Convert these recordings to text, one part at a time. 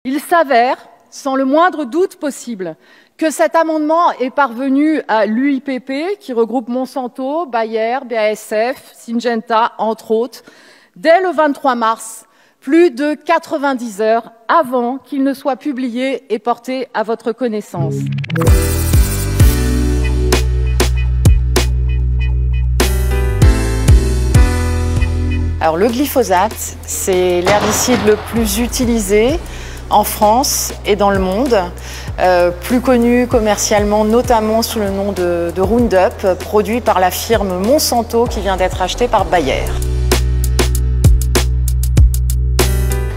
Il s'avère, sans le moindre doute possible, que cet amendement est parvenu à l'UIPP, qui regroupe Monsanto, Bayer, BASF, Syngenta, entre autres, dès le 23 mars, plus de 90 heures avant qu'il ne soit publié et porté à votre connaissance. Alors, le glyphosate, c'est l'herbicide le plus utilisé en France et dans le monde, plus connu commercialement notamment sous le nom de Roundup, produit par la firme Monsanto qui vient d'être achetée par Bayer.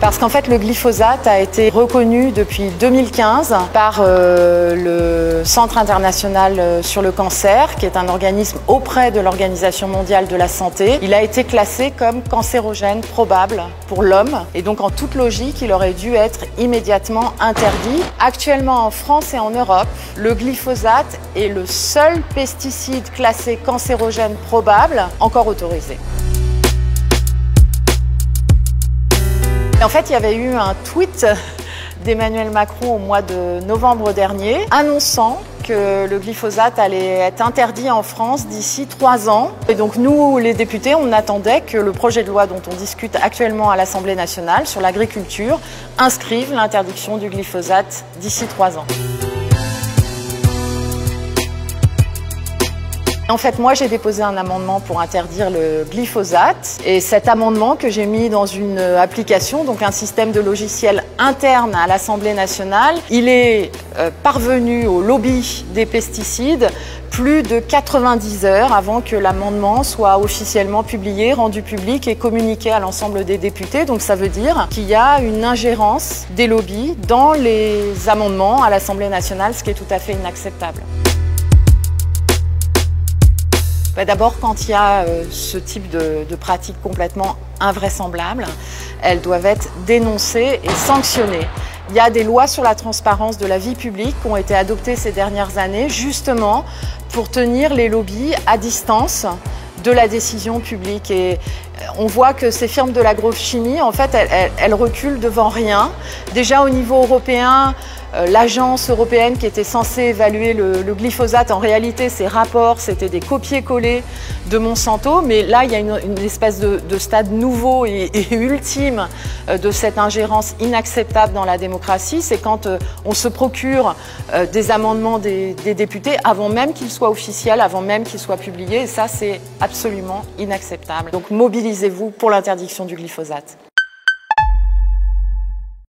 Parce qu'en fait, le glyphosate a été reconnu depuis 2015 par le Centre international sur le cancer, qui est un organisme auprès de l'Organisation mondiale de la santé. Il a été classé comme cancérogène probable pour l'homme et donc en toute logique, il aurait dû être immédiatement interdit. Actuellement en France et en Europe, le glyphosate est le seul pesticide classé cancérogène probable encore autorisé. En fait, il y avait eu un tweet d'Emmanuel Macron au mois de novembre dernier annonçant que le glyphosate allait être interdit en France d'ici 3 ans. Et donc nous, les députés, on attendait que le projet de loi dont on discute actuellement à l'Assemblée nationale sur l'agriculture inscrive l'interdiction du glyphosate d'ici 3 ans. En fait, moi, j'ai déposé un amendement pour interdire le glyphosate et cet amendement que j'ai mis dans une application, donc un système de logiciel interne à l'Assemblée nationale, il est parvenu au lobby des pesticides plus de 90 heures avant que l'amendement soit officiellement publié, rendu public et communiqué à l'ensemble des députés. Donc ça veut dire qu'il y a une ingérence des lobbies dans les amendements à l'Assemblée nationale, ce qui est tout à fait inacceptable. D'abord, quand il y a ce type de pratiques complètement invraisemblables, elles doivent être dénoncées et sanctionnées. Il y a des lois sur la transparence de la vie publique qui ont été adoptées ces dernières années, justement pour tenir les lobbies à distance de la décision publique. Et on voit que ces firmes de l'agrochimie, en fait, elles reculent devant rien. Déjà au niveau européen, l'agence européenne qui était censée évaluer le glyphosate, en réalité, ses rapports, c'était des copier-coller de Monsanto. Mais là, il y a une espèce de stade nouveau et ultime de cette ingérence inacceptable dans la démocratie. C'est quand on se procure des amendements des députés avant même qu'ils soient officiels, avant même qu'ils soient publiés. Et ça, c'est absolument inacceptable. Donc, mobilisez-vous pour l'interdiction du glyphosate.